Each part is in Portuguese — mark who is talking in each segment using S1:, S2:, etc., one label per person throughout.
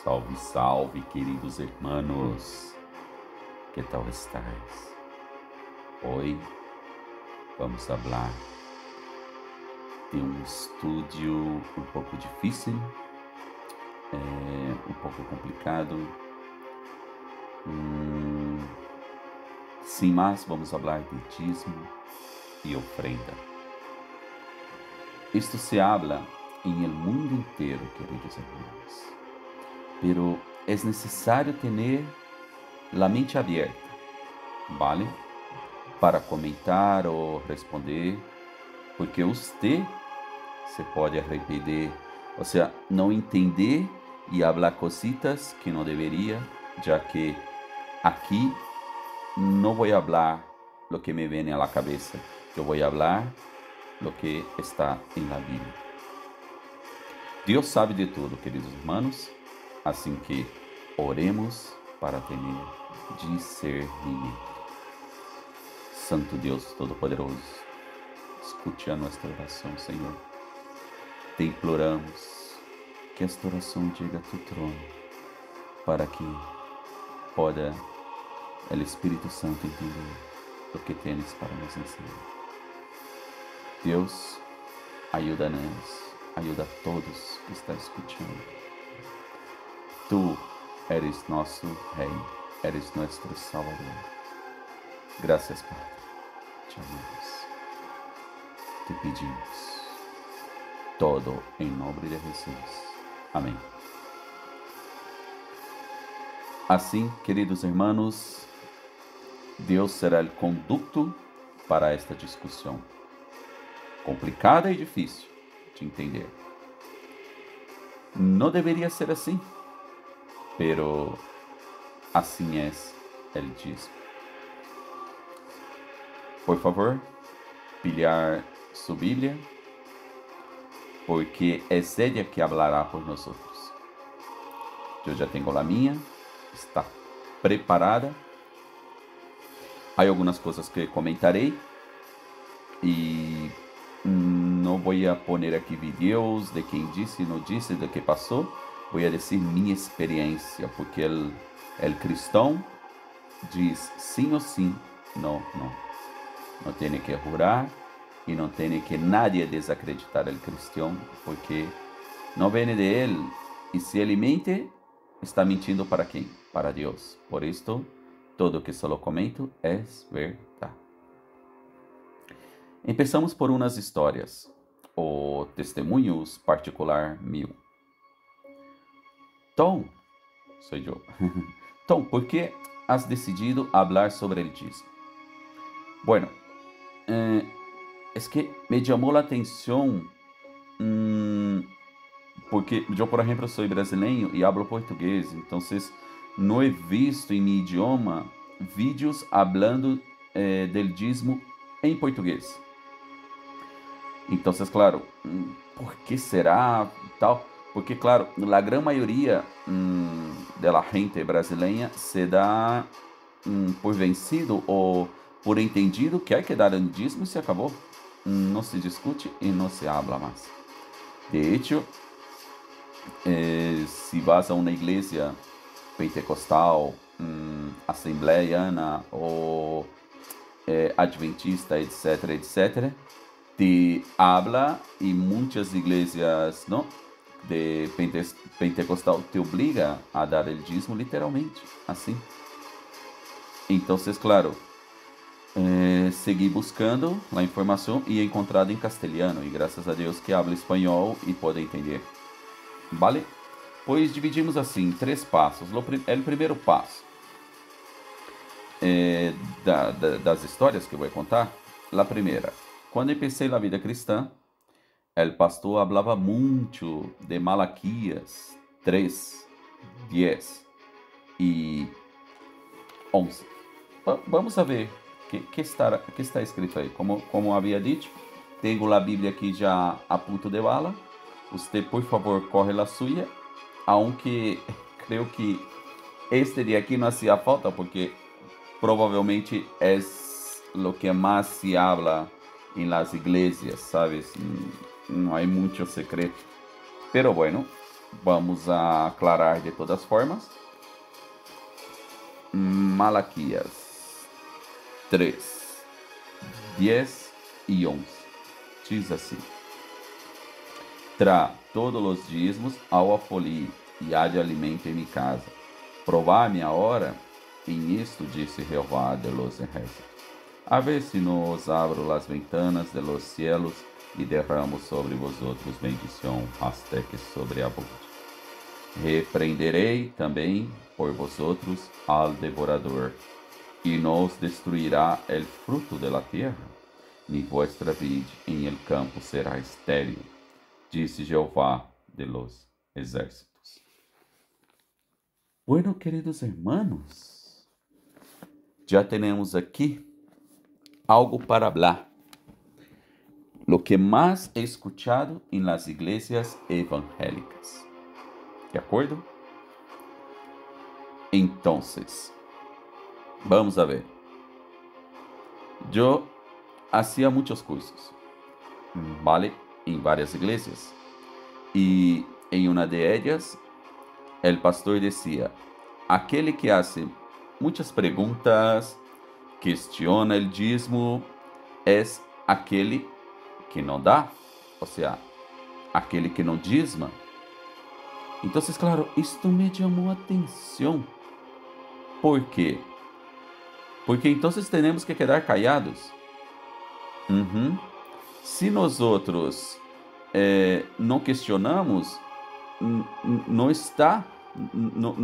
S1: Salve, salve, queridos hermanos, que tal estás? Hoy vamos falar de um estudo um pouco difícil, um pouco complicado. Sin más, vamos falar de dízimo e ofrenda. Isto se habla em el mundo inteiro, queridos hermanos. Pero es necesario tener la mente abierta, ¿vale? Para comentar ou responder, porque você se pode arrepender, ou seja, não entender e falar cositas que não deveria, já que aqui não vou falar o que me vem à cabeça, eu vou falar o que está na Bíblia. Deus sabe de tudo, queridos irmãos. Assim que oremos para ter discernimento. Santo Deus Todo-Poderoso, escute a nossa oração, Senhor. Te imploramos que esta oração chegue a tu trono, para que possa o Espírito Santo entender o que tens para nos ensinar. Deus, ajuda-nos, ajuda a todos que estão escutando. Tu eres nosso Rei, eres nosso Salvador. Graças, Padre. Te amamos. Te pedimos todo em nome de Jesus. Amém. Assim, queridos irmãos, Deus será o conduto para esta discussão, complicada e difícil de entender. Não deveria ser assim. Pero assim é el dízimo. Por favor, pilhar sua Bíblia, porque é ella que hablará por nós. Eu já tenho a minha, está preparada. Há algumas coisas que comentarei e não vou pôr aqui vídeos de quem disse e não disse, de que passou. Vou dizer minha experiência, porque o cristão diz sim ou sim, não, não. Não tem que jurar e não tem que nadie desacreditar o cristão, porque não vem de ele. E se ele mente, está mentindo para quem? Para Deus. Por isto, todo o que só comento é verdade. Começamos por umas histórias, ou testemunhos particular meu. Tom, sou eu. Tom, ¿por qué has decidido hablar sobre el dízimo? Bueno, es que me llamó la atención porque eu, por exemplo, sou brasileiro e hablo português, então não he visto em meu idioma vídeos hablando del dízimo em português. Então, claro, por que será tal? Porque, claro, a grande maioria da gente brasileira se dá por vencido ou por entendido que há que dar um dízimo e se acabou. Não se discute e não se habla mais. De hecho, se vas a uma igreja pentecostal, assembleiana ou adventista, etc., etc., te habla e muitas igrejas, não? De pentecostal te obriga a dar o dízimo literalmente, assim. Então, claro, segui buscando a informação e encontrado em castelhano, e graças a Deus que habla espanhol e pode entender. Vale? Pois dividimos assim, 3 passos. O primeiro passo das histórias que eu vou contar. A primeira, quando eu pensei na vida cristã, o pastor falava muito de Malaquias 3, 10 e 11. Vamos a ver o que está escrito aí. Como havia dito, tenho a Bíblia aqui já a ponto de bala. Você, por favor, corre a sua. Aunque creio que este de aqui não hacía falta, porque provavelmente é o que mais se habla em las iglesias, ¿sabes? Não há muito secreto. Pero bueno, vamos a aclarar de todas formas. Malaquias 3, 10 e 11. Diz assim: Trá todos os dízimos ao alfolí, e há de alimento em minha casa. Provai-me a hora, em isto disse Jeová de los ejércitos. A ver se nos abro las ventanas de los cielos e derramo sobre vosotros bendição, até que sobreabunde. Repreenderei também por vosotros al devorador, e nos destruirá el fruto de la tierra, ni vuestra vid en el campo será estéril, disse Jeová de los exércitos. Bueno, queridos hermanos, já temos aqui algo para hablar. Lo que más he escuchado en las iglesias evangélicas. ¿De acuerdo? Entonces, vamos a ver. Yo hacía muchos cursos, ¿vale? En varias iglesias. Y en una de ellas, el pastor decía, aquele que hace muchas preguntas, questiona el dízimo, es aquele que não dá, ou seja, aquele que não dízima. Então, claro, isto me chamou a atenção. Por quê? Porque então temos que quedar callados. Se nós outros não questionamos, não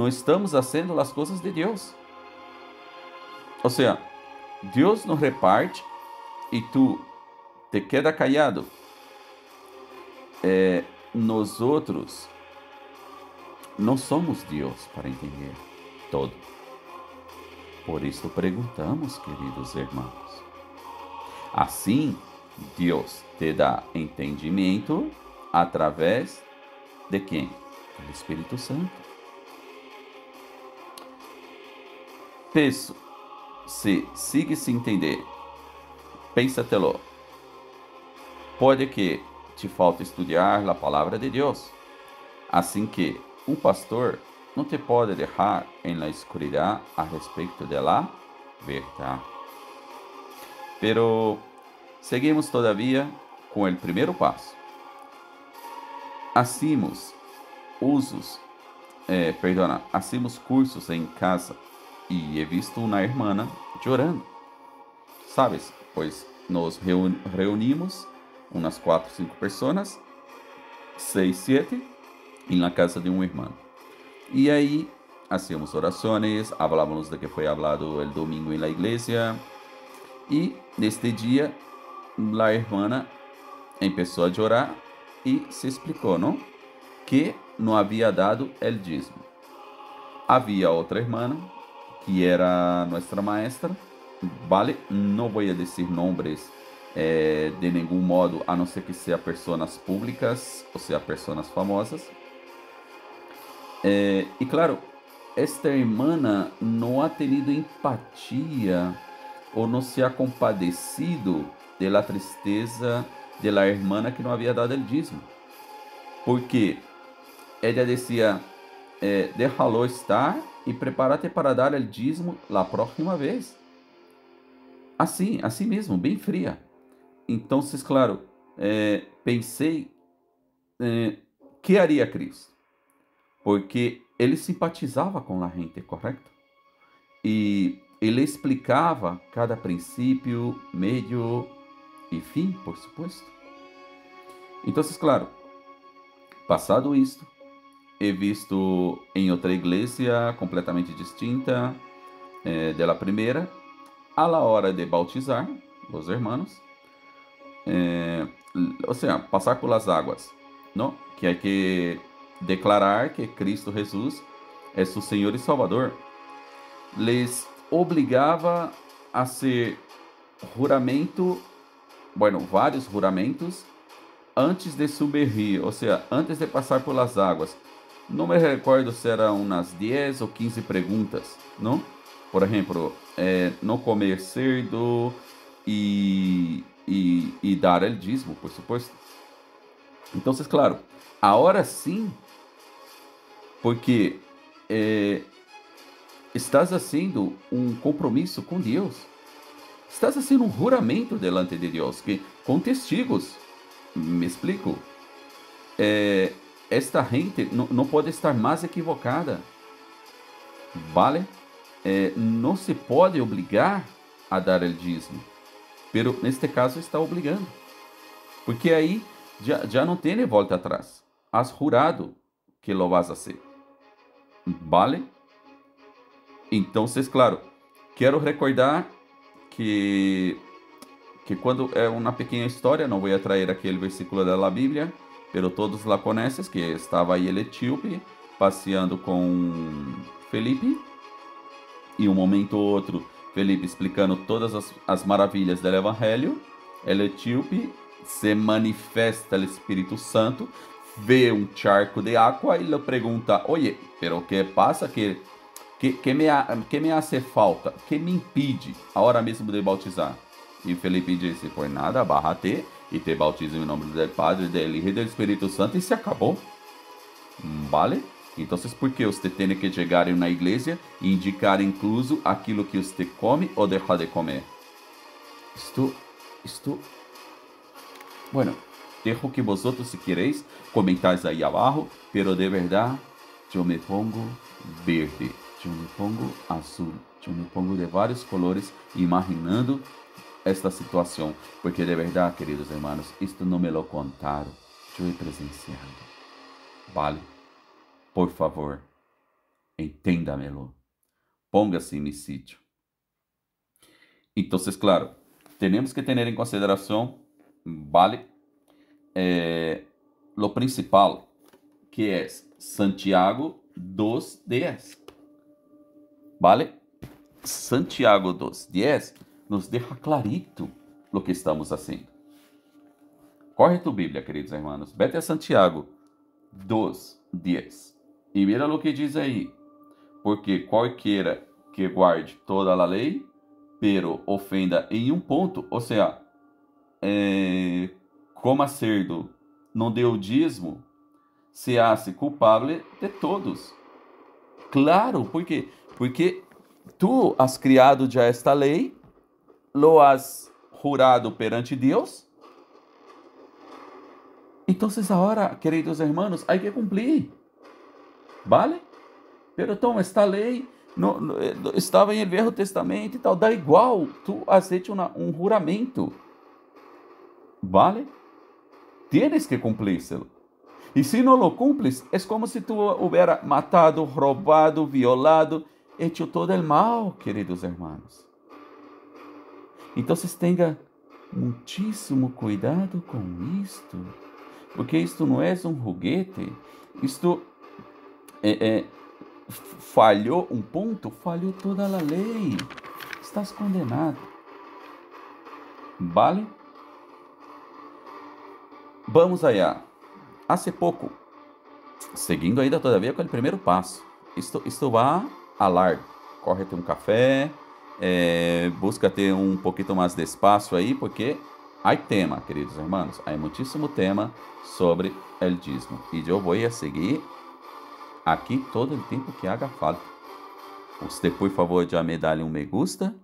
S1: estamos fazendo as coisas de Deus. Ou seja, Deus nos reparte e tu te queda callado. Nós outros não somos Deus para entender todo. Por isso perguntamos, queridos irmãos. Assim, Deus te dá entendimento através de quem? Do Espírito Santo. Penso, se sigue-se entender, pensa-te-lo. Pode que te falte estudar a palavra de Deus. Assim que um pastor não te pode deixar em la escuridão a respeito de la verdade. Pero seguimos todavía com o primeiro passo. Hacemos cursos em casa e he visto uma irmã chorando. Sabes, pois nos reunimos umas 4, 5 pessoas, 6, 7, em la casa de um irmão. E aí, hacíamos orações, hablávamos de que foi hablado el domingo em la igreja, e neste dia, a irmã começou a chorar e se explicou, não? Que não havia dado el dízimo. Havia outra irmã, que era nossa maestra, vale? Não vou dizer nomes de nenhum modo, a não ser que sejam pessoas públicas, ou seja, pessoas famosas. E claro, esta irmã não ha tenido empatia ou não se ha compadecido de la tristeza de la irmã que não havia dado el dízimo. Porque ela dizia, déjalo estar e prepárate para dar el dízimo la próxima vez. Assim mesmo, bem fria. Então, claro, pensei, que haria Cristo? Porque ele simpatizava com a gente, correto? E ele explicava cada princípio, meio e fim, por supuesto. Então, claro, passado isto, he visto em outra igreja completamente distinta de la primeira, a la hora de bautizar os irmãos, ou seja, passar por las águas, não? Que é que declarar que Cristo Jesus é seu Senhor e Salvador. Les obrigava a ser juramento, vários juramentos antes de submergir, ou seja, antes de passar por las águas. Não me recordo se eram umas 10 ou 15 perguntas, não? Por exemplo, no comer cerdo e dar el dízimo, por supuesto. Então, claro, agora sim, porque eh, estás fazendo um compromisso com Deus. Estás fazendo um juramento delante de Deus, que, com testigos. Me explico? Esta gente não pode estar mais equivocada, ¿vale? Não se pode obrigar a dar el dízimo, pero neste caso está obrigando, porque aí já não tem volta atrás. Has jurado que lo vas a hacer, ¿vale? Então, claro, quero recordar que quando é uma pequena história, não vou trazer aquele versículo da Bíblia, pero todos la conheces, que estava aí el etíope passeando com Felipe, e um momento ou outro, Felipe explicando todas as maravilhas do Evangelho, el etíope se manifesta o Espírito Santo, vê um charco de água e lhe pergunta: oye, pero que passa que me hace falta? Que me impede agora mesmo de bautizar? E Felipe disse: pues nada, bájate e te bautizo em nome do Padre, do Hijo e do Espírito Santo, e se acabou. ¿Vale? Então, por que você tem que chegar em uma igreja e indicar incluso aquilo que você come ou deixa de comer? Bueno, dejo que vosotros, si queréis, comentáis aí abaixo, pero de verdade, eu me pongo verde, eu me pongo azul, eu me pongo de vários colores, imaginando esta situação, porque de verdade, queridos hermanos, isto não me lo contaram, eu he presenciado, vale? Por favor, enténdamelo, póngase em mi sítio. Então, claro, temos que ter em consideração, vale, lo principal, que é Santiago 2:10, vale? Santiago 2:10 nos deixa clarito o que estamos fazendo. Corre tu Bíblia, queridos hermanos, vete a Santiago 2:10 e mira o que diz aí, porque qualquer que guarde toda a lei, pero ofenda em um ponto, ou seja, coma cerdo, não deu dízimo, se hace culpável de todos. Claro, ¿por quê? Porque tu has criado já esta lei, lo has jurado perante Deus. Então, agora, queridos hermanos, há que cumprir, ¿vale? Pero então, esta lei estava em el Velho Testamento e tal, dá igual, tu has hecho um juramento, ¿vale? Tienes que cumplírselo. E se não lo cumples, é como se tu hubiera matado, roubado, violado, hecho todo el mal, queridos hermanos. Então, tenha muitíssimo cuidado com isto, porque isto não é um juguete, isto falhou um ponto, falhou toda a lei, estás condenado, vale? Vamos allá. Hace pouco, seguindo ainda todavia com o primeiro passo, isto vai a largo, corre-te um café, busca ter um pouquinho mais de espaço aí, porque há tema, queridos hermanos, há muitíssimo tema sobre el dízimo, e eu vou seguir aqui todo o tempo que haga falta. Você, por favor, já me dá me gusta,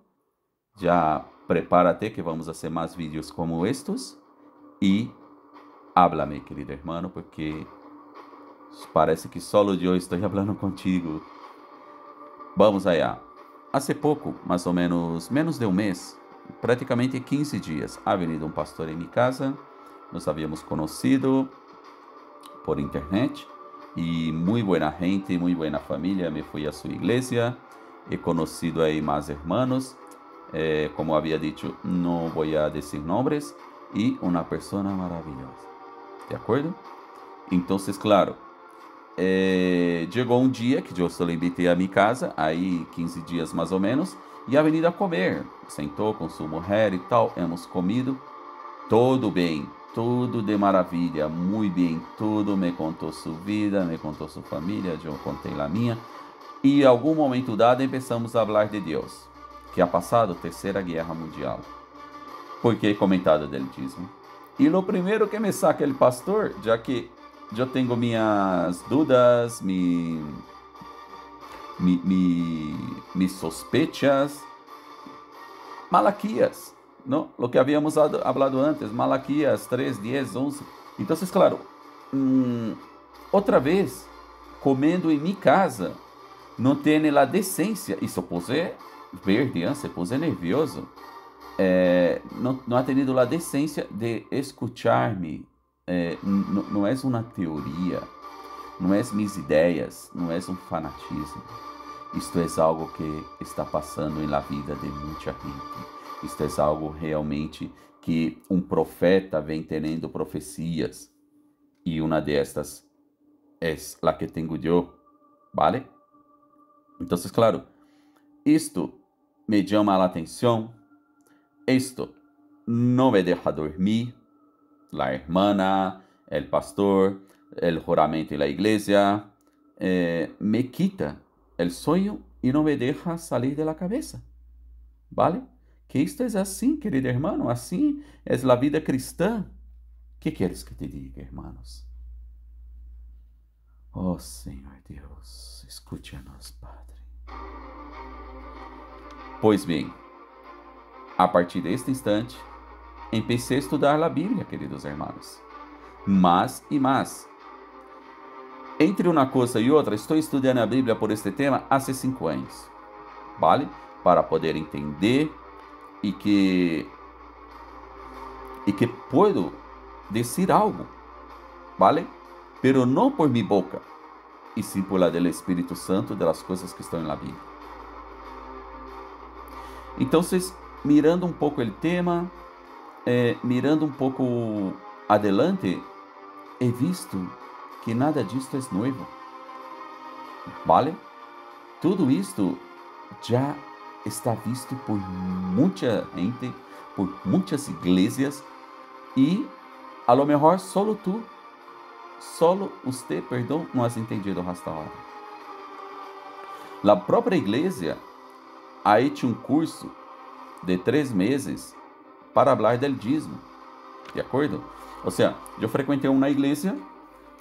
S1: já prepárate que vamos fazer mais vídeos como estes, e háblame, querido hermano, porque parece que solo eu estou falando contigo. Vamos allá. Hace pouco, mais ou menos de um mês, praticamente 15 dias, ha venido um pastor em minha casa, nos havíamos conhecido por internet, e muito boa gente, muito boa família, me fui a sua igreja, he conhecido aí mais hermanos, como havia dicho, não vou a dizer nomes, e uma pessoa maravilhosa, de acordo? Então, claro, chegou um dia que eu só lhe invitei a minha casa, aí 15 dias mais ou menos, e a venido a comer, sentou com sua mulher e tal, hemos comido, todo bem, tudo de maravilha, muito bem, tudo, me contou sua vida, me contou sua família, eu contei a minha, y algún momento dado empezamos a hablar de Dios, que ha pasado Tercera Guerra Mundial. Porque he comentado del dízimo. Y lo primero que me saca el pastor, ya que yo tengo mis dudas, mis sospechas, Malaquías, ¿no? Lo que habíamos hablado antes, Malaquías 3, 10, 11. Entonces, claro, otra vez, comendo en mi casa, no tiene la decencia, y se puse verde, se puse nervioso, no ha tenido la decencia de escucharme. No es una teoría, no es mis ideas, no es un fanatismo. Isto é algo que está passando em la vida de muita gente. Isto é algo realmente que um profeta vem tendo profecias. E uma destas é a que tenho eu, ¿vale? Então, claro, isto me chama a atenção. Isto não me deixa dormir. La hermana, el pastor, el juramento e la iglesia, me quita el sueño y no me deja salir de la cabeza. ¿Vale? Que esto es así, querido hermano, así es la vida cristã. ¿Qué quieres que te diga, hermanos? Oh, Senhor Deus, escute-nos, Padre. Pois bem, a partir deste instante, empecé a estudar a Bíblia, queridos hermanos. Más e más. Entre uma coisa e outra, estou estudando a Bíblia por este tema há 5 anos, ¿vale? Para poder entender e que puedo dizer algo, ¿vale? Pero não por mi boca, e sim por la del Espírito Santo de las coisas que estão na Bíblia. Então, mirando um pouco o tema, mirando um pouco adelante, he visto que nada disto é novo, ¿vale? Tudo isto já está visto por muita gente, por muitas igrejas, e a lo mejor solo usted, perdão, não has entendido hasta ahora. A própria igreja ha hecho um curso de 3 meses para falar del dízimo, de acordo? Ou seja, eu frequentei uma igreja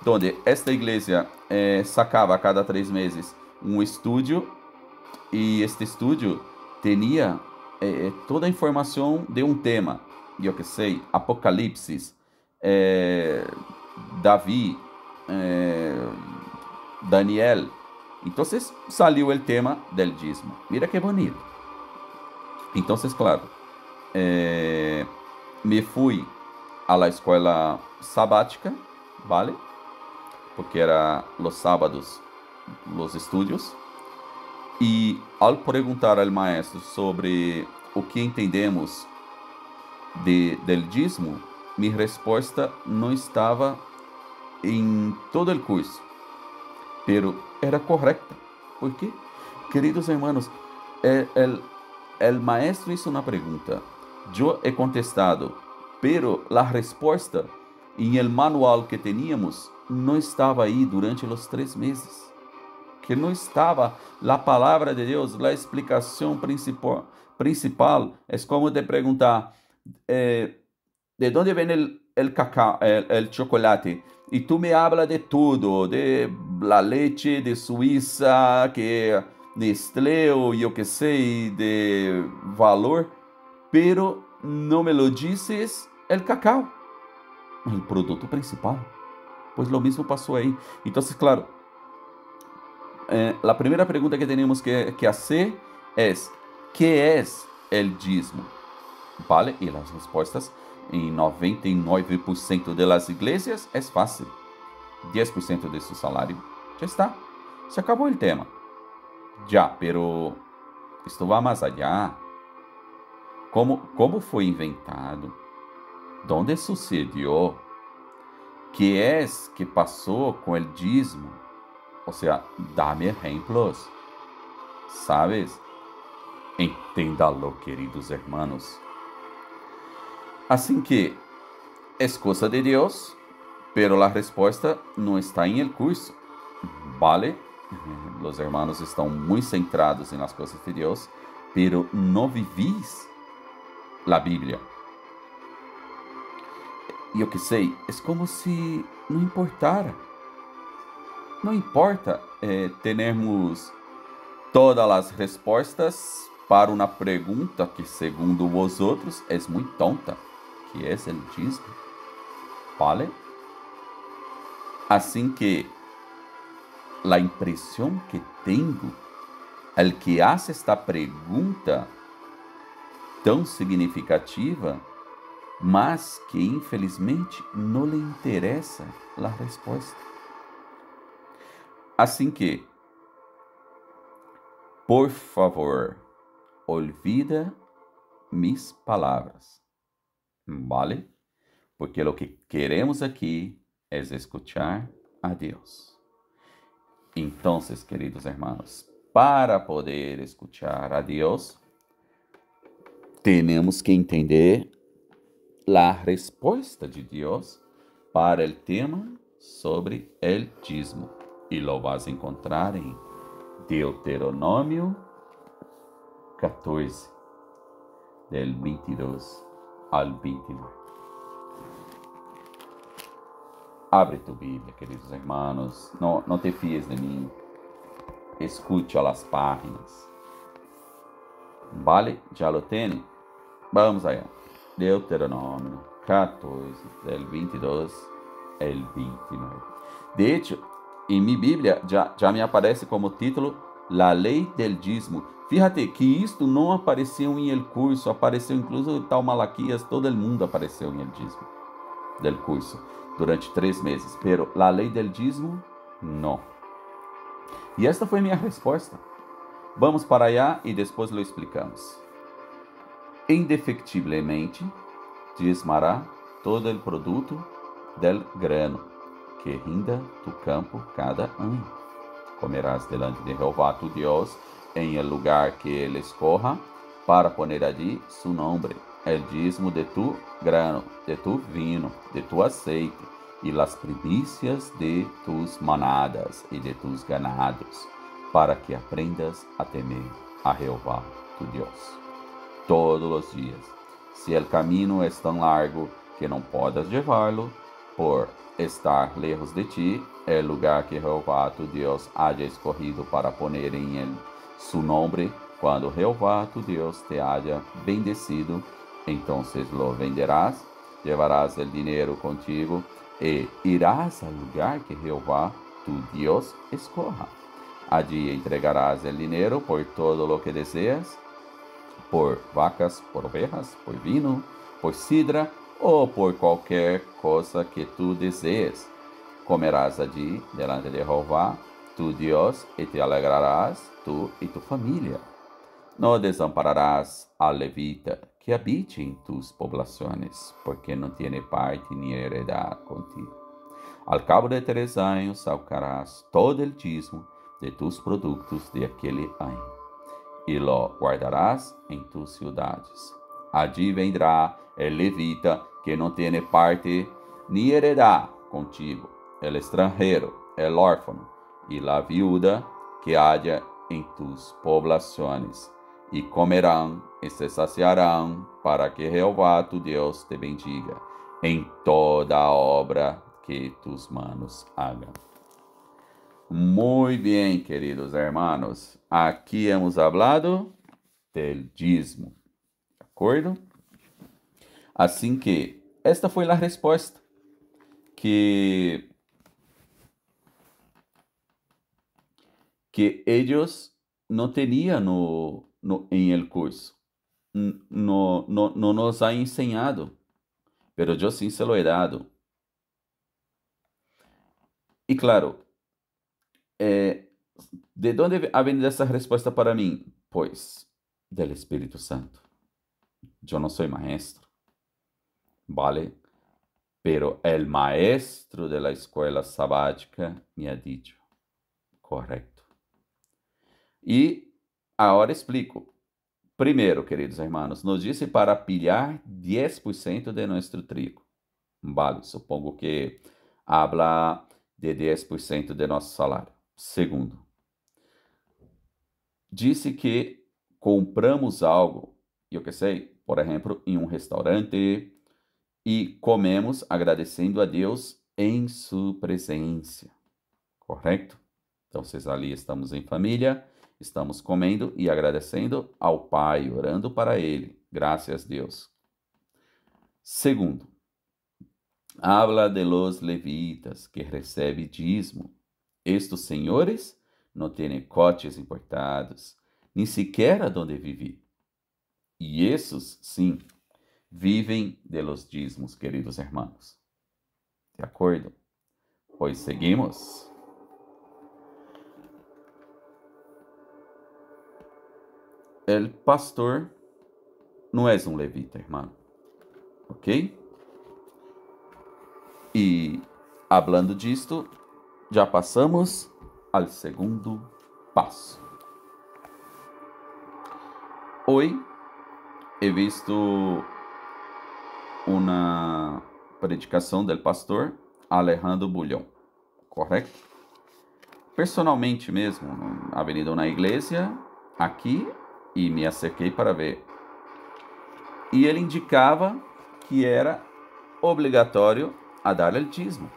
S1: onde esta igreja sacava a cada 3 meses um estúdio, e este estúdio tinha toda a informação de um tema, eu que sei, Apocalipse, Davi, Daniel. Então saiu o tema del dízimo. Mira que bonito. Então, claro, me fui a la escola sabática, ¿vale? Porque era los sábados los estudios. E ao perguntar ao maestro sobre o que entendemos del dízimo, minha resposta não estava em todo o curso, pero era correcta. ¿Por quê? Queridos hermanos, el maestro hizo uma pergunta, eu he contestado, pero la resposta em el manual que teníamos não estava aí durante os 3 meses. Que não estava a palavra de Deus, a explicação principal. É como te perguntar, de onde vem el cacao, el chocolate? E tu me habla de tudo, de la leche de Suíça, que Nestlé, ou eu que sei, de valor, pero não me lo dices el cacao, o produto principal. Pois lo mesmo passou aí. Então, claro, a primeira pergunta que temos que fazer é: que é el dízimo? ¿Vale? E as respostas em 99% das igrejas é fácil. 10% de seu salário. Já está. Se acabou o tema. Já, pero isto vai mais allá. Como foi inventado? Onde sucedeu? Que é que passou com o dízimo? Ou seja, dá-me exemplos. ¿Sabes? Enténdalo, queridos hermanos. Assim que é coisa de Deus, pero a resposta não está em el curso, ¿vale? Los hermanos estão muito centrados em las coisas de Deus, pero não vivís la Bíblia. E eu que sei, é como se não importara. Não importa termos todas as respostas para uma pergunta que, segundo vosotros, é muito tonta, que é o dízimo. ¿Vale? Assim que a impressão que tenho, el que hace esta pergunta tão significativa, mas que infelizmente não lhe interessa a resposta. Assim que, por favor, olvida mis palavras, ¿vale? Porque o que queremos aqui é escuchar a Deus. Então, queridos hermanos, para poder escuchar a Deus, temos que entender a resposta de Deus para o tema sobre el dízimo. E lo vas a encontrar em Deuteronômio 14, del 22 al 29. Abre tu Bíblia, queridos hermanos. Não te fies de mim. Escute as páginas. Vale? Já lo tem? Vamos allá. Deuteronômio 14, del 22 al 29. De hecho, em minha Bíblia já me aparece como título La Lei del Dízimo. Fíjate que isto não apareceu em el curso, apareceu incluso tal Malaquias, todo el mundo apareceu em el dízimo del curso durante 3 meses, pero la lei del dízimo, não. E esta foi minha resposta. Vamos para allá e depois lo explicamos. Indefectiblemente dízmará todo el produto del grano que rinda tu campo cada ano. Comerás delante de Jehová tu Dios en el lugar que él escoja para poner allí su nombre, el dízimo de tu grano, de tu vino, de tu aceite y las primicias de tus manadas y de tus ganados, para que aprendas a temer a Jehová tu Dios todos los días. Si el camino es tan largo que não podas llevarlo, por estar lejos de ti, el lugar que Jehová tu Dios haya escogido para poner en él su nombre, cuando Jehová tu Dios te haya bendecido, entonces lo venderás, llevarás el dinero contigo e irás al lugar que Jehová tu Dios escoja. Allí entregarás el dinero por todo lo que deseas, por vacas, por ovejas, por vino, por sidra ou por qualquer coisa que tu desees. Comerás allí delante de Jehová tu Dios e te alegrarás tu e tu família. No desampararás al levita que habite em tus poblaciones, porque não tiene parte ni heredad contigo. Al cabo de 3 anos sacarás todo el dízimo de tus produtos de aquele ano, e lo guardarás em tus ciudades. Allí vendrá el levita que não tiene parte ni heredad contigo, el extranjero, el órfano y la viuda que haya en tus poblaciones, y comerán y se saciarán, para que Jehová tu Dios te bendiga en toda obra que tus manos hagan. Muy bien, queridos hermanos. Aqui hemos hablado del dízimo. ¿De acordo? Assim que esta foi a resposta que eles não tinham em el curso. Não nos ha enseñado, pero eu sim se lo he dado. E claro, ¿de dónde ha venido essa resposta para mim? Pois, del Espírito Santo. Eu não sou maestro, ¿vale? Pero el maestro de la escuela sabática me ha dicho, correcto. E agora explico. Primeiro, queridos hermanos, nos disse para pilhar 10% de nosso trigo. Vale, supongo que habla de 10% de nosso salário. Segundo, disse que compramos algo, eu que sei, por exemplo, em um restaurante e comemos agradecendo a Deus em sua presença, correto? Então, ali estamos em família, estamos comendo e agradecendo ao Pai, orando para Ele, graças a Deus. Segundo, habla de los levitas que recebe dízimo. Estes senhores não têm coches importados, nem sequer aonde viver. E esses, sim, vivem de los dízimos, queridos hermanos. De acordo? Pois seguimos. El pastor não é um levita, irmão. Ok? E, hablando disto, já passamos ao segundo passo. Hoje, he visto uma predicação do pastor Alejandro Bulhão, correto? Personalmente mesmo, ha venido na igreja aqui e me acerquei para ver. E ele indicava que era obrigatório a dar o dízimo.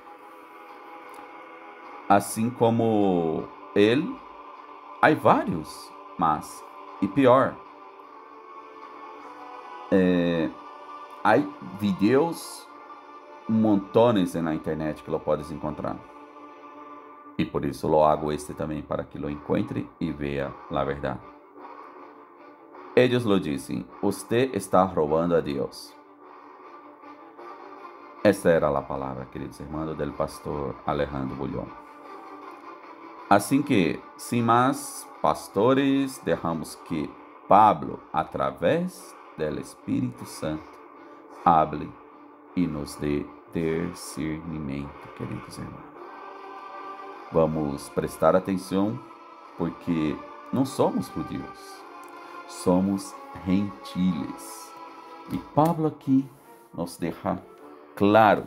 S1: Assim como ele, há vários, mas, e pior, há vídeos montones na internet que lo puedes encontrar. E por isso lo hago também para que lo encontre e veja a verdade. Eles lo dizem, você está roubando a Deus. Esta era a palavra, queridos irmãos, do pastor Alejandro Bulhão. Assim que, sem mais, pastores, deixamos que Pablo, através do Espírito Santo, hable e nos dê discernimento, queridos irmãos. Vamos prestar atenção, porque não somos judeus, somos gentiles. E Pablo aqui nos deixa claro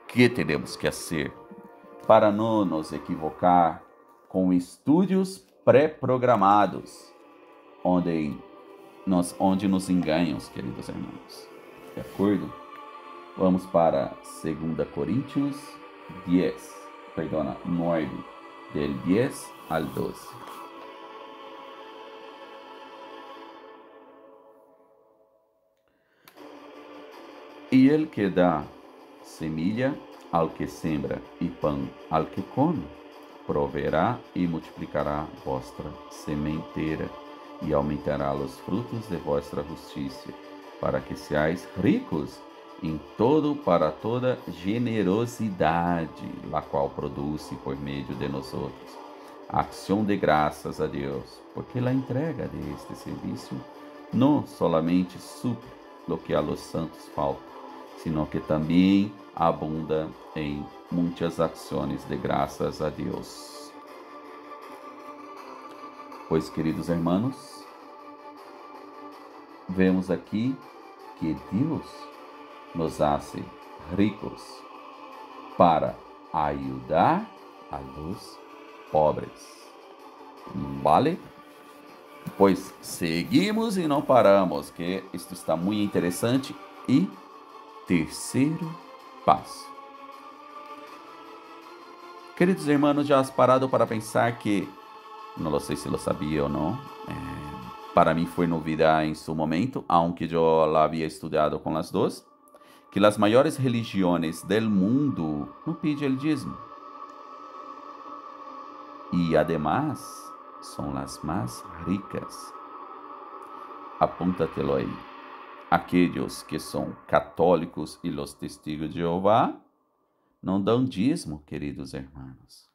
S1: que temos que fazer para não nos equivocar com estudos pré-programados, onde nos enganamos, queridos irmãos. De acordo? Vamos para 2 Coríntios 9, del 10 al 12. E el que dá semilha ao que sembra e pão ao que come, proverá e multiplicará vossa sementeira e aumentará os frutos de vossa justiça, para que seais ricos em todo para toda generosidade, la qual produz por meio de nós outros ação de graças a Deus, porque a entrega deste serviço não solamente supre lo que a los santos falta, sino que também abunda em muitas ações de graças a Deus. Pois, queridos irmãos, vemos aqui que Deus nos hace ricos para ajudar a los pobres. Vale? Pois seguimos e não paramos, que isto está muito interessante. E terceiro passo. Queridos irmãos, já has parado para pensar que, não sei se lo sabia ou não, para mim foi novidade em seu momento, aunque eu la havia estudado com as duas, que as maiores religiões del mundo não pedem el dízimo. E, además, são as mais ricas. Apúntatelo aí. Aqueles que são católicos e os testigos de Jeová não dão dízimo, queridos irmãos.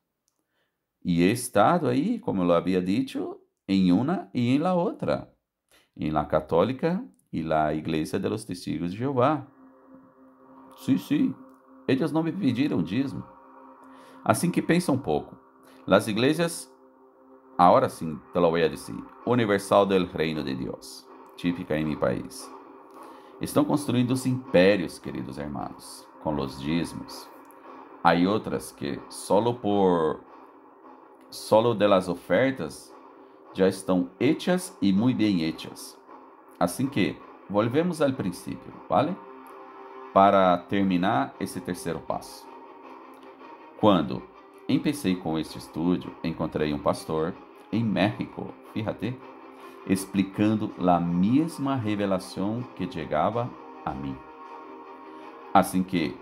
S1: E he estado aí, como eu havia dito, em uma e em la outra, em la católica e la igreja de los testigos de Jeová. Sim, eles não me pediram dízimo. Assim que pensa um pouco, las igrejas, agora sim te lo voy a decir, universal del reino de Deus, típica em meu país, estão construindo os impérios, queridos irmãos, com os dízimos. Há outras que solo de las ofertas já estão hechas e muy bem hechas. Assim que, volvemos ao princípio, ¿vale? Para terminar esse terceiro passo. Quando empecei com este estúdio, encontrei um pastor em México, fíjate, explicando a mesma revelação que chegava a mim. Assim que,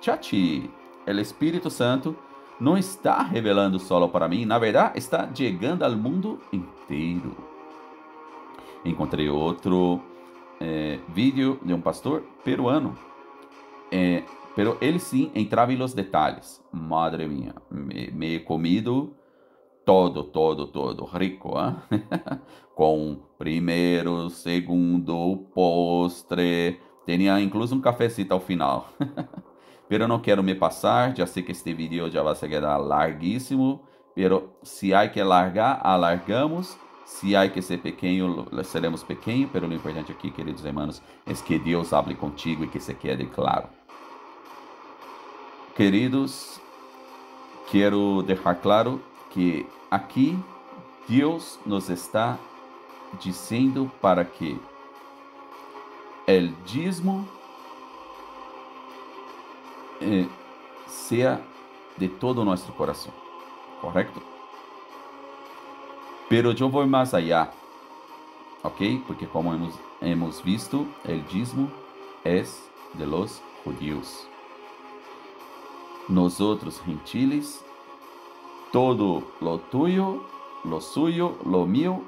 S1: chachi, o Espírito Santo não está revelando solo para mim, na verdade, está chegando ao mundo inteiro. Encontrei outro vídeo de um pastor peruano, pero ele sim entrava em los detalhes. Madre mía, me he comido todo, rico, ¿eh? Com primeiro, segundo, postre, tinha incluso um cafecito ao final. Pero não quero me passar, já sei que este vídeo já vai ser larguíssimo, pero se há que largar, alargamos. Se há que ser pequeno, seremos pequenos, pero o importante aqui, queridos irmãos, é que Deus hable contigo e que se quede claro. Queridos, quero deixar claro que aqui Deus nos está dizendo para que o dízimo seja de todo nosso coração, correto? Pero eu vou mais allá, ok? Porque como hemos visto, o dízimo é de los judíos. Nosotros gentiles, todo lo tuyo, lo suyo, lo mío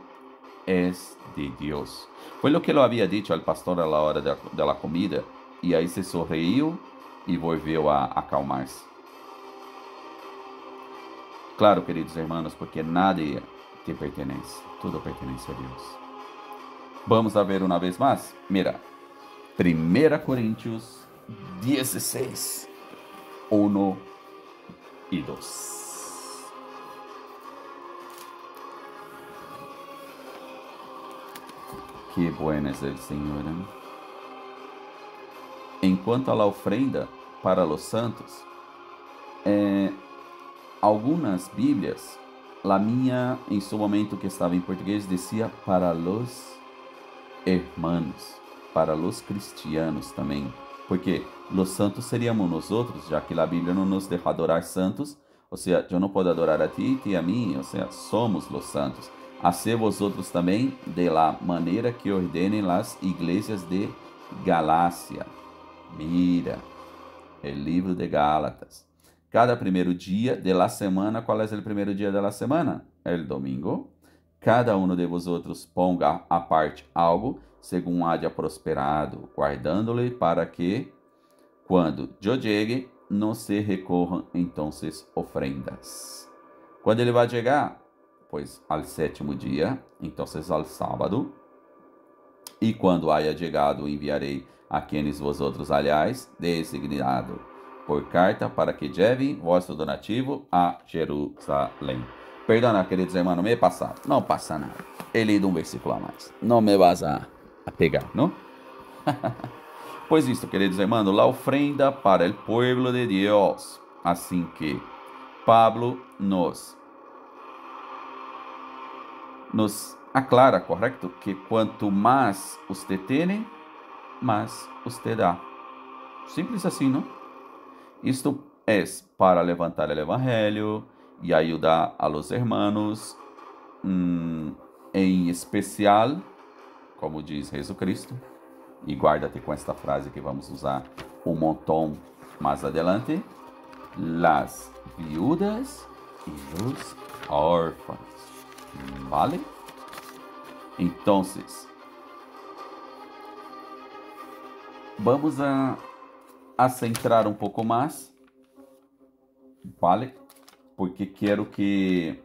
S1: es de Dios. Foi o que eu havia dito ao pastor a la hora de la comida, e aí se sorriu e volveu a acalmar-se. Claro, queridos irmãos, porque nada te pertenece, tudo pertence a Deus. Vamos a ver uma vez mais? Mira, 1 Coríntios 16, 1 e 2. Que bueno es el Señor. En cuanto a la ofrenda para los santos, algumas Bíblias, a minha, em seu momento que estava em português, dizia para los hermanos, para los cristianos também, porque los santos seríamos nós outros, já que a Bíblia não nos deixa adorar santos, ou seja, eu não posso adorar a ti e a mim, ou seja, somos los santos. Hacé vosotros também de la maneira que ordenen las iglesias de Galácia. Mira, o livro de Gálatas. Cada primeiro dia de la semana, qual é o primeiro dia de la semana? El domingo. Cada um de vosotros ponga a parte algo, según haya prosperado, guardando-lhe para que, quando eu chegue, não se recorram entonces ofrendas. Quando ele vai chegar? Pois ao sétimo dia, entonces ao sábado. E quando haya chegado, enviarei a quienes vosotros aliás, designado por carta, para que lleve vosso donativo a Jerusalém. Perdona, queridos irmãos, me he passado. Não passa nada. He lido um versículo a mais. Não me vas a pegar, não? Pois isto, queridos irmãos, la ofrenda para el pueblo de Dios. Assim que Pablo nos aclara, correto? Que quanto mais usted tiene, mais usted dá. Simples assim, não? Isto é para levantar o evangelho e ajudar a los hermanos, em especial, como diz Jesucristo, e guarda-te com esta frase que vamos usar um montão mais adelante, las viudas e os órfãos. ¿Vale? Entonces, vamos a centrar um pouco mais, ¿vale? Porque quero que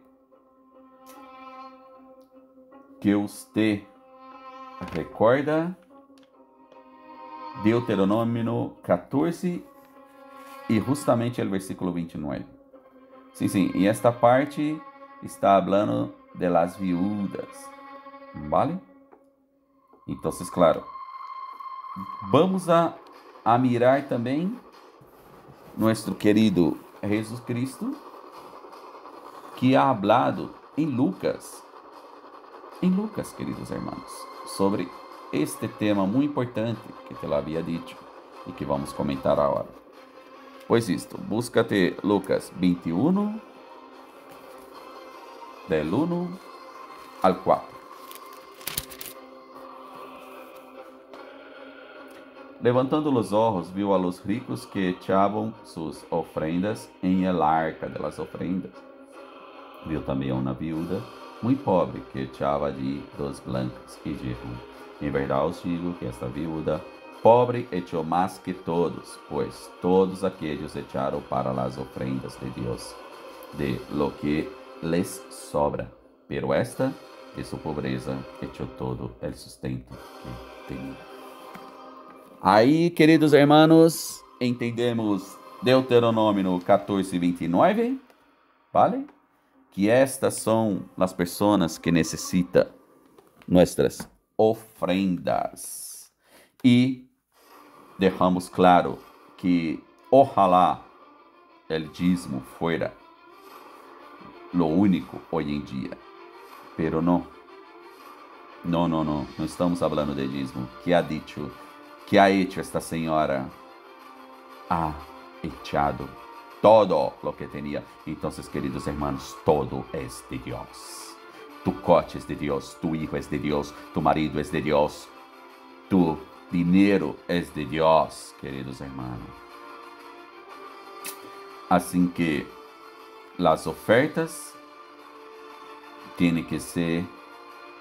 S1: você recorda Deuteronômio 14 e justamente o versículo 29. Sim, e esta parte está falando de las viudas, ¿vale? Então, claro, vamos a mirar também nosso querido Jesus Cristo, que ha hablado em Lucas em Lucas, queridos irmãos, sobre este tema muito importante que te lo havia dito e que vamos comentar agora. Pois isto, búscate Lucas 21, del 1 al 4. Levantando los ojos, viu a los ricos que echavam sus ofrendas em el arca de las ofrendas. Viu também uma viúva muito pobre que echava allí 2 blancas e dijo: em verdade os digo que esta viúva pobre echou mais que todos, pois todos aquellos echaram para las ofrendas de Dios de lo que les sobra, pero esta de su pobreza echou todo el sustento que tenía. Aí, queridos hermanos, entendemos Deuteronômio 14:29, ¿vale? Que estas são as pessoas que necessitam nossas ofrendas. E deixamos claro que ojalá el dízimo fuera lo único hoje em dia, pero no estamos falando de dízimo. Que ha hecho esta senhora? Ha echado todo lo que tenía. Entonces, queridos hermanos, todo es de Dios. Tu coche es de Dios, tu hijo es de Dios, tu marido es de Dios, tu dinero es de Dios, queridos hermanos. Assim que las ofertas tienen que ser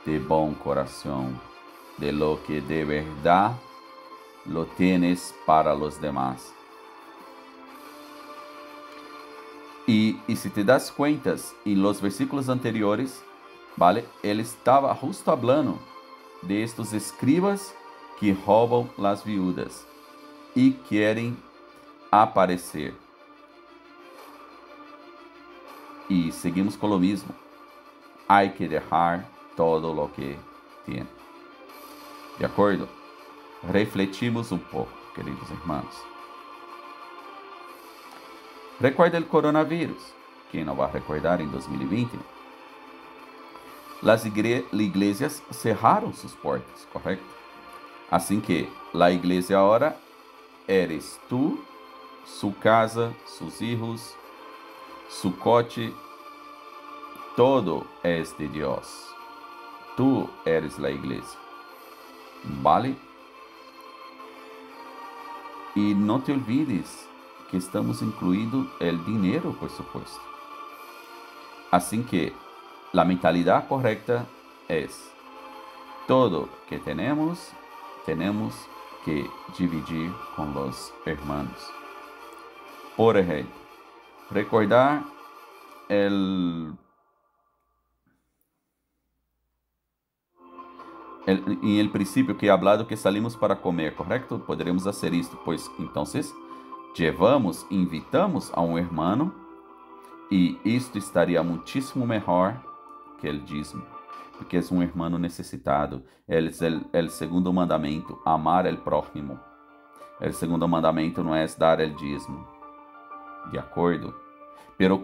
S1: de bom coração, de lo que de verdad lo tienes para los demás. E se te das cuentas, em los versículos anteriores, ¿vale? Ele estava justo hablando de estos escribas que roubam las viudas e querem aparecer. E seguimos com o mesmo. Hay que dejar todo lo que tiene. De acordo? Refletimos um pouco, queridos irmãos. Recuerda o coronavírus. Quem não vai recordar em 2020? Las iglesias cerraram suas portas, correto? Assim que a igreja agora eres tu, su casa, sus hijos, su coche, todo es de Dios. Tu eres la iglesia. ¿Vale? E não te olvides que estamos incluindo o dinheiro, por supuesto. Assim que a mentalidade correta é: todo que temos que dividir com os irmãos. Por exemplo, recordar en el princípio que he hablado que salimos para comer, correto? Poderemos fazer isto, pois então llevamos, invitamos a um hermano e isto estaria muitíssimo melhor que el dízimo, porque é um hermano necessitado. É o segundo mandamento, amar el prójimo. O segundo mandamento não é dar el dízimo, de acordo? Pero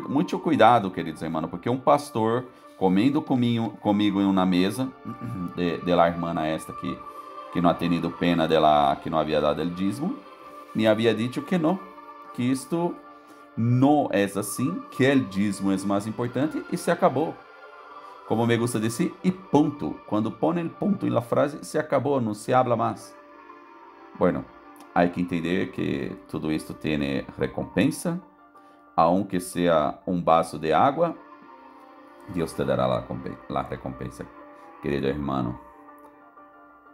S1: muito cuidado, queridos irmãos, porque um pastor comendo comigo em uma mesa de la hermana esta que não ha tenido pena dela, que não havia dado el dízimo, me havia dito que isto não é assim, que el dízimo é mais importante e se acabou. Como me gusta dizer, e ponto. Quando põe el ponto em la frase, se acabou, não se habla mais. Bueno, há que entender que tudo isto tem recompensa, aunque seja um vaso de água, Deus te dará la recompensa, querido hermano.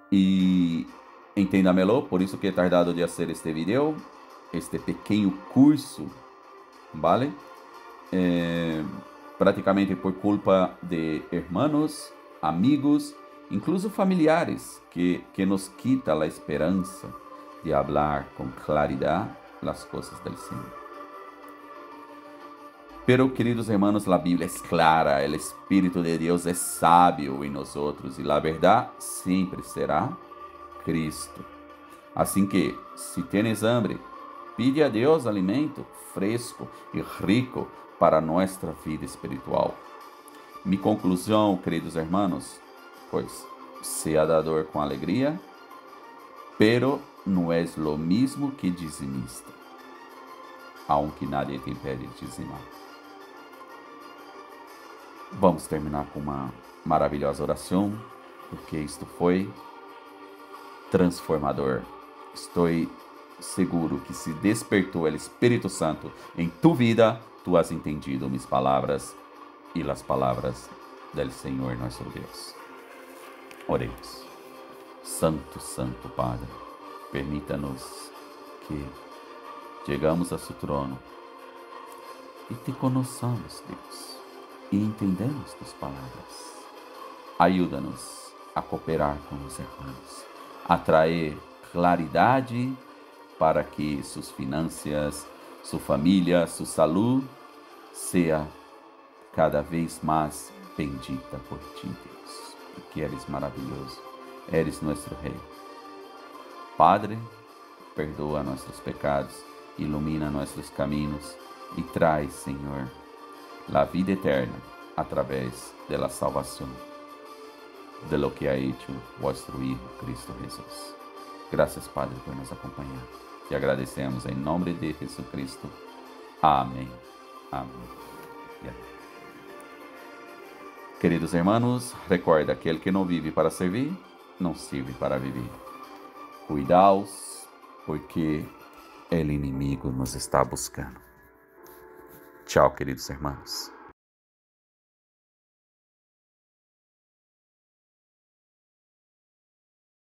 S1: E entenda-melo, por isso que he tardado de fazer este vídeo, este pequeno curso, ¿vale? Praticamente por culpa de hermanos, amigos, incluso familiares, que nos quita a esperança de hablar com claridade as coisas do Senhor. Pero, queridos hermanos, a Bíblia é clara, o Espírito de Deus é sábio em nós outros, e a verdade sempre será Cristo. Assim que, se tienes hambre, pide a Deus alimento fresco e rico para nossa vida espiritual. Mi conclusão, queridos hermanos, pues, sea dador com alegria, pero não é lo mismo que dizimista, aunque nadie te impede de dizimar. Vamos terminar com uma maravilhosa oração, porque isto foi transformador. Estou seguro que se despertou o Espírito Santo em tu vida, tu has entendido mis palavras e las palavras del Senhor nosso Deus. Oremos. Santo, Santo Padre, permita-nos que chegamos a su trono e te conheçamos, Deus, e entendamos tus palavras. Ajuda-nos a cooperar com os irmãos, a trazer claridade para que suas finanças, sua família, sua saúde seja cada vez mais bendita por ti, Deus, porque eres maravilhoso, eres nosso Rei. Padre, perdoa nossos pecados, ilumina nossos caminhos e traz, Senhor, a vida eterna através da salvação, de lo que ha hecho vuestro Hijo Cristo Jesús. Graças, Padre, por nos acompanhar. Te agradecemos em nome de Jesucristo. Amém. Amém. Queridos hermanos, recuerda, aquele que não vive para servir, não sirve para viver. Cuidaos, porque o inimigo nos está buscando. Tchau, queridos hermanos.